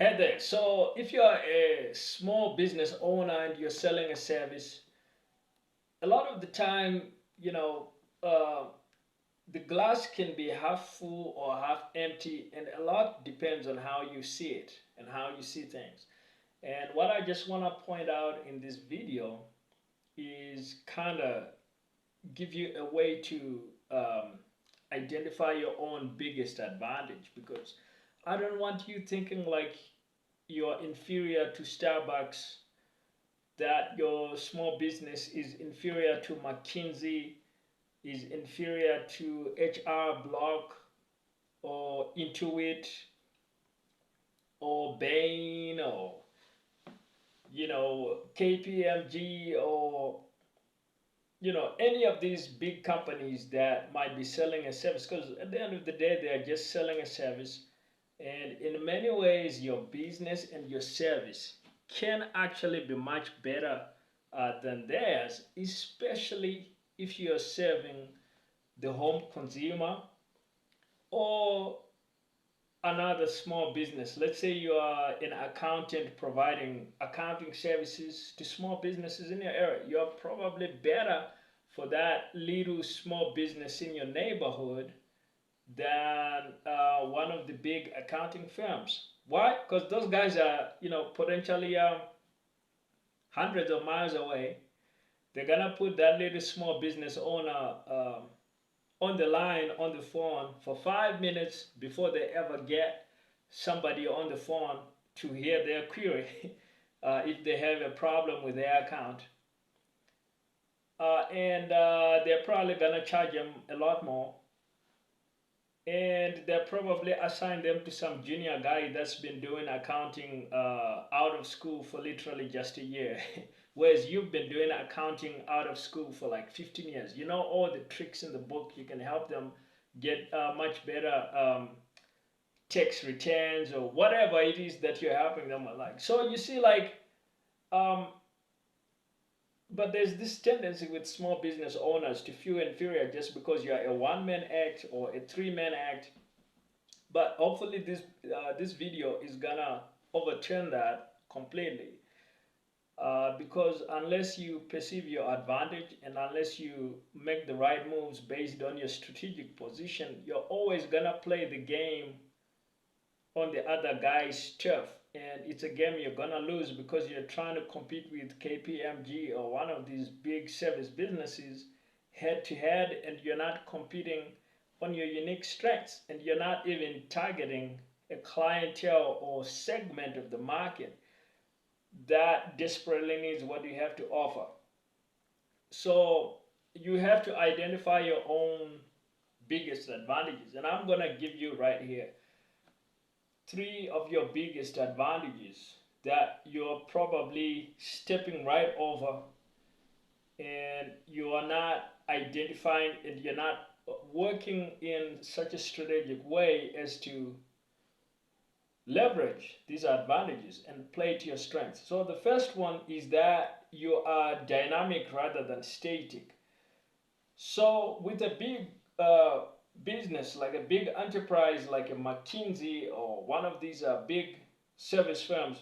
Hey there. So, if you're a small business owner and you're selling a service, a lot of the time, you know, uh, the glass can be half full or half empty, and a lot depends on how you see it and how you see things. And what I just want to point out in this video is kind of give you a way to um, identify your own biggest advantage because I don't want you thinking like you're inferior to Starbucks, that your small business is inferior to McKinsey, is inferior to HR Block or Intuit or Bain or KPMG or any of these big companies that might be selling a service, because at the end of the day they are just selling a service. And in many ways your business and your service can actually be much better than theirs, especially if you're serving the home consumer or another small business. Let's say you are an accountant providing accounting services to small businesses in your area. You're probably better for that little small business in your neighborhood than one of the big accounting firms. Why? Because those guys are, potentially hundreds of miles away. They're gonna put that little small business owner on the line on the phone for 5 minutes before they ever get somebody on the phone to hear their query if they have a problem with their account. And they're probably gonna charge them a lot more, and they'll probably assign them to some junior guy that's been doing accounting out of school for literally just a year. Whereas you've been doing accounting out of school for like 15 years. You know all the tricks in the book. You can help them get much better tax returns or whatever it is that you're helping them with. Like, so you see, like, um, but there's this tendency with small business owners to feel inferior just because you're a one-man act or a three-man act. But hopefully this video is gonna overturn that completely. Because unless you perceive your advantage and unless you make the right moves based on your strategic position, you're always gonna play the game on the other guy's turf. And it's a game you're gonna lose because you're trying to compete with KPMG or one of these big service businesses head to head, and you're not competing on your unique strengths, and you're not even targeting a clientele or segment of the market that desperately needs what you have to offer. So you have to identify your own biggest advantages, and I'm gonna give you right here three of your biggest advantages that you're probably stepping right over, and you are not identifying, and you're not working in such a strategic way as to leverage these advantages and play to your strengths. So the first one is that you are dynamic rather than static. So with a big business, like a big enterprise like a McKinsey or one of these big service firms,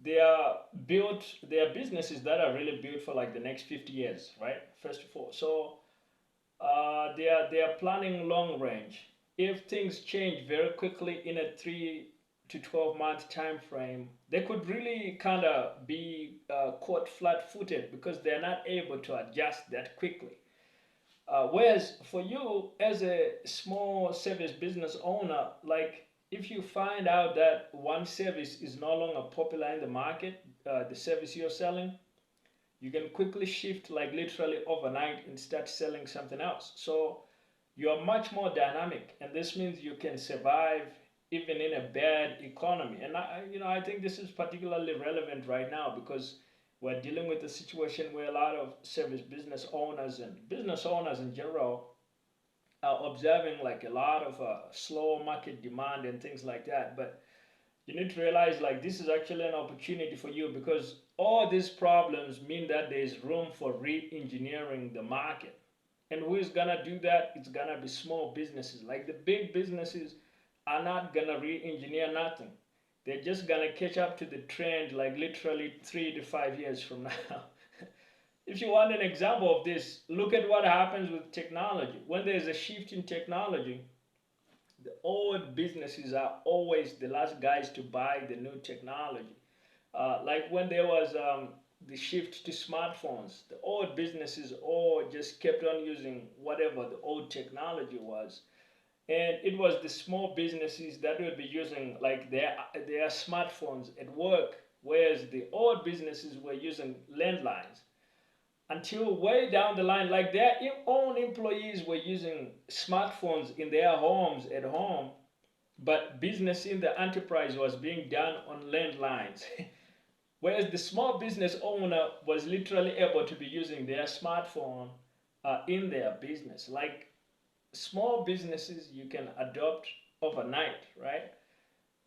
they are built, they are businesses that are really built for like the next 50 years, right? First of all. So they are planning long range. If things change very quickly in a 3 to 12 month time frame, they could really kind of be caught flat-footed because they're not able to adjust that quickly. Whereas for you as a small service business owner, like if you find out that one service is no longer popular in the market, the service you're selling, you can quickly shift like literally overnight and start selling something else. So you're much more dynamic, and this means you can survive even in a bad economy. And I think this is particularly relevant right now because we're dealing with a situation where a lot of service business owners and business owners in general are observing like a lot of slow market demand and things like that. But you need to realize like this is actually an opportunity for you because all these problems mean that there's room for re-engineering the market. And who is gonna do that? It's gonna be small businesses. Like the big businesses are not gonna re-engineer nothing. They're just gonna catch up to the trend like literally 3 to 5 years from now. If you want an example of this, look at what happens with technology. When there's a shift in technology, the old businesses are always the last guys to buy the new technology. Like when there was the shift to smartphones, the old businesses all just kept on using whatever the old technology was, and it was the small businesses that would be using like their smartphones at work, whereas the old businesses were using landlines until way down the line, like their own employees were using smartphones in their homes at home, but business in the enterprise was being done on landlines. Whereas the small business owner was literally able to be using their smartphone in their business. Like small businesses, you can adopt overnight, right?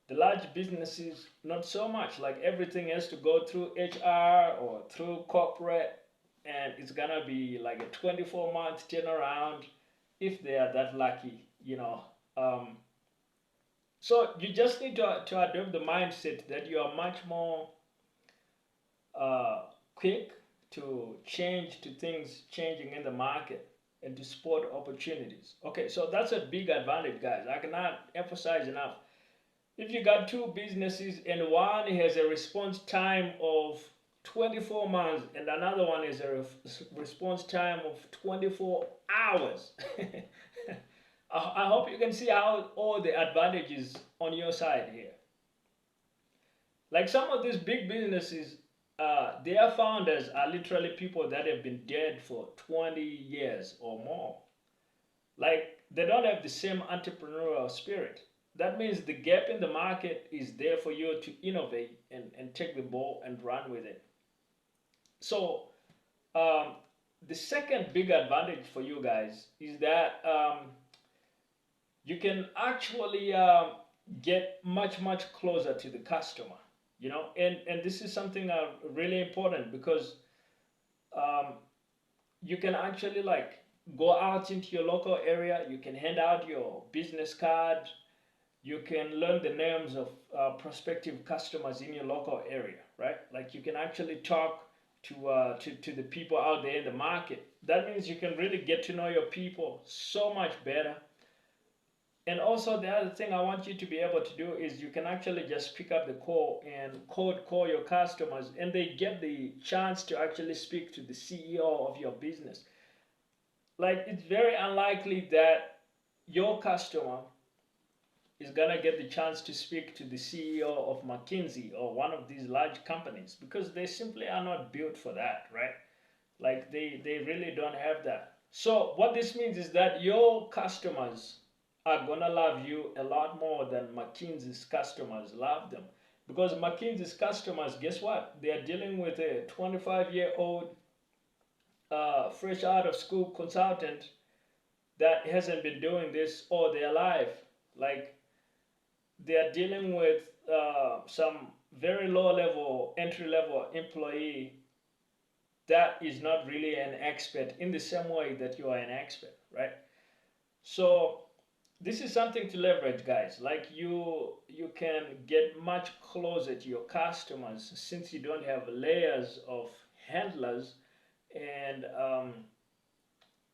The large businesses, not so much. Like everything has to go through HR or through corporate, and it's gonna be like a 24-month turnaround if they are that lucky. So you just need to adopt the mindset that you are much more uh, quick to change to things changing in the market and to spot opportunities. Okay, so that's a big advantage, guys. I cannot emphasize enough. If you got two businesses and one has a response time of 24 months and another one is a response time of 24 hours, I hope you can see how all the advantages on your side here. Like some of these big businesses, their founders are literally people that have been dead for 20 years or more. Like they don't have the same entrepreneurial spirit. That means the gap in the market is there for you to innovate and take the ball and run with it. So, um, the second big advantage for you guys is that you can actually get much closer to the customer, and this is something really important because um, you can actually like go out into your local area, you can hand out your business card, you can learn the names of prospective customers in your local area, right? Like you can actually talk to the people out there in the market. That means you can really get to know your people so much better. And also the other thing I want you to be able to do is you can actually just pick up the call and cold call your customers, and they get the chance to actually speak to the CEO of your business. Like it's very unlikely that your customer is gonna get the chance to speak to the CEO of McKinsey or one of these large companies because they simply are not built for that, right? Like they really don't have that. So what this means is that your customers are gonna love you a lot more than McKinsey's customers love them. Because McKinsey's customers, guess what? They are dealing with a 25-year-old fresh out of school consultant that hasn't been doing this all their life. Like they are dealing with some very low level, entry level employee that is not really an expert in the same way that you are an expert, right? So this is something to leverage, guys. Like you can get much closer to your customers since you don't have layers of handlers and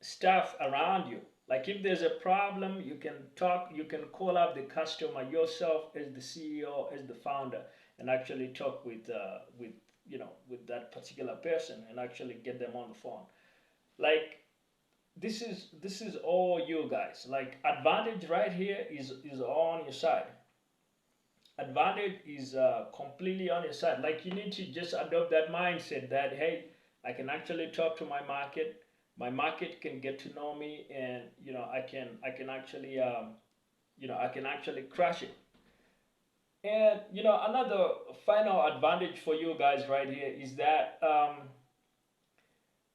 stuff around you. Like if there's a problem, you can talk, you can call up the customer yourself as the CEO, as the founder, and actually talk with that particular person and actually get them on the phone. Like this is all you guys. Like advantage right here is all on your side. Advantage is completely on your side. Like you need to just adopt that mindset that hey, I can actually talk to my market. My market can get to know me, and I can actually I can actually crush it. And another final advantage for you guys right here is that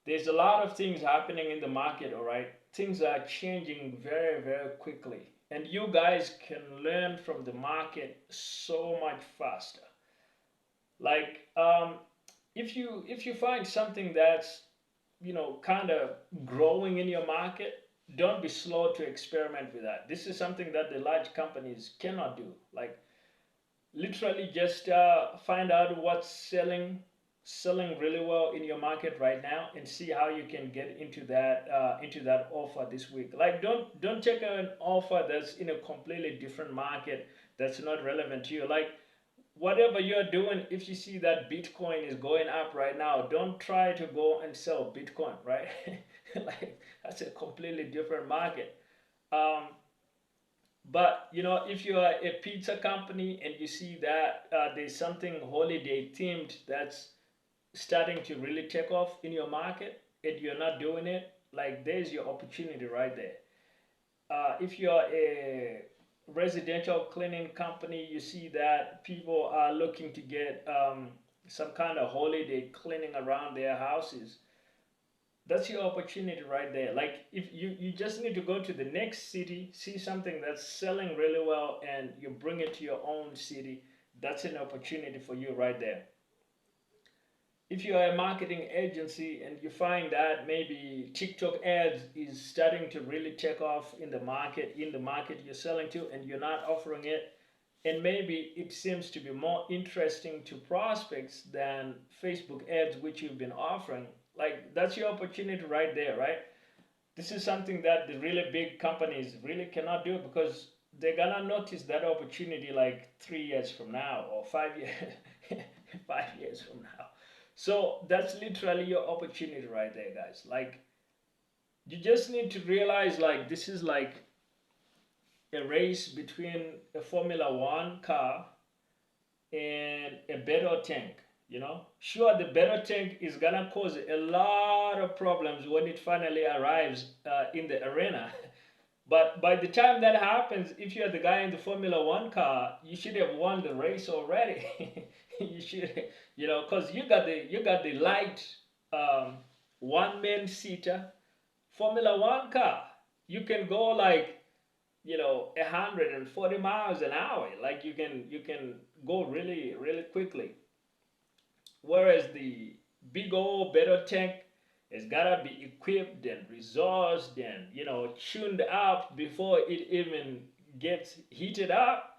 there's a lot of things happening in the market. All right, things are changing very quickly, and you guys can learn from the market so much faster. Like if you find something that's kind of growing in your market, don't be slow to experiment with that. This is something that the large companies cannot do. Like literally just find out what's selling really well in your market right now and see how you can get into that offer this week. Like don't take an offer that's in a completely different market that's not relevant to you. Like whatever you're doing, if you see that Bitcoin is going up right now, don't try to go and sell Bitcoin, right? Like that's a completely different market. um, but if you are a pizza company and you see that there's something holiday themed that's starting to really take off in your market and you're not doing it, like there's your opportunity right there. If you're a residential cleaning company, you see that people are looking to get some kind of holiday cleaning around their houses. That's your opportunity right there. Like if you just need to go to the next city, see something that's selling really well, and you bring it to your own city. That's an opportunity for you right there. If you are a marketing agency and you find that maybe TikTok ads is starting to really take off in the market you're selling to, and you're not offering it, and maybe it seems to be more interesting to prospects than Facebook ads which you've been offering, like that's your opportunity right there, right? This is something that the really big companies really cannot do because they're gonna notice that opportunity like 3 years from now or 5 years 5 years from now. So that's literally your opportunity right there, guys. Like you just need to realize like this is like a race between a Formula One car and a better tank. Sure, the better tank is gonna cause a lot of problems when it finally arrives in the arena. But by the time that happens, if you're the guy in the Formula One car, you should have won the race already. You should, because you got the light um, one man seater Formula One car. You can go like 140 miles an hour. Like you can go really really quickly. Whereas the big old better tank has gotta be equipped and resourced and tuned up before it even gets heated up,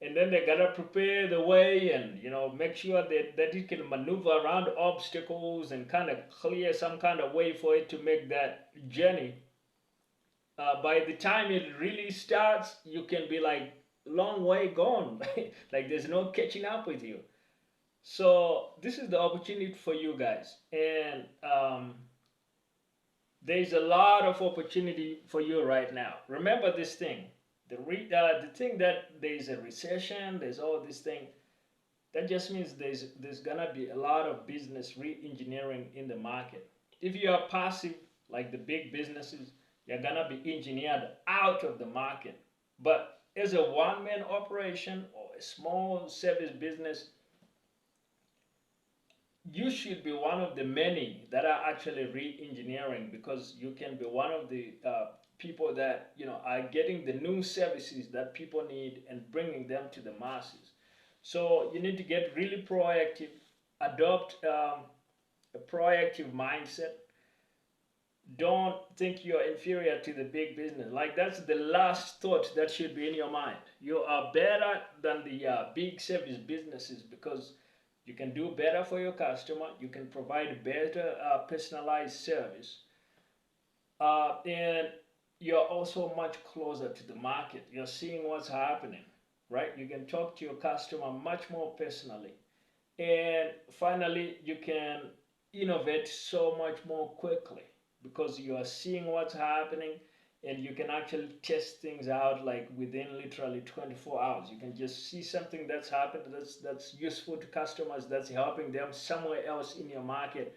and then they gotta prepare the way and make sure that it can maneuver around obstacles and kind of clear some kind of way for it to make that journey. By the time it really starts, you can be like long way gone. Like there's no catching up with you. So this is the opportunity for you guys, and there's a lot of opportunity for you right now. Remember this thing: the thing that there's a recession, there's all this thing. That just means there's gonna be a lot of business re-engineering in the market. If you are passive, like the big businesses, you're gonna be engineered out of the market. But as a one-man operation or a small service business, you should be one of the many that are actually re-engineering, because you can be one of the people that are getting the new services that people need and bringing them to the masses. So you need to get really proactive, adopt a proactive mindset. Don't think you're inferior to the big business. Like that's the last thought that should be in your mind. You are better than the big service businesses because you can do better for your customer. You can provide better personalized service, and you're also much closer to the market. You're seeing what's happening, right? You can talk to your customer much more personally, and finally, you can innovate so much more quickly because you are seeing what's happening, and you can actually test things out like within literally 24 hours. You can just see something that's happened that's useful to customers, that's helping them somewhere else in your market,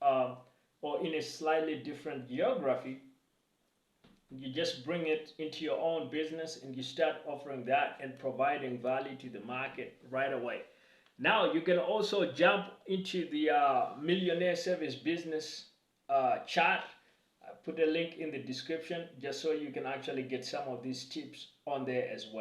um, or in a slightly different geography. You just bring it into your own business and you start offering that and providing value to the market right away. Now you can also jump into the millionaire service business chart. I put a link in the description just so you can actually get some of these tips on there as well.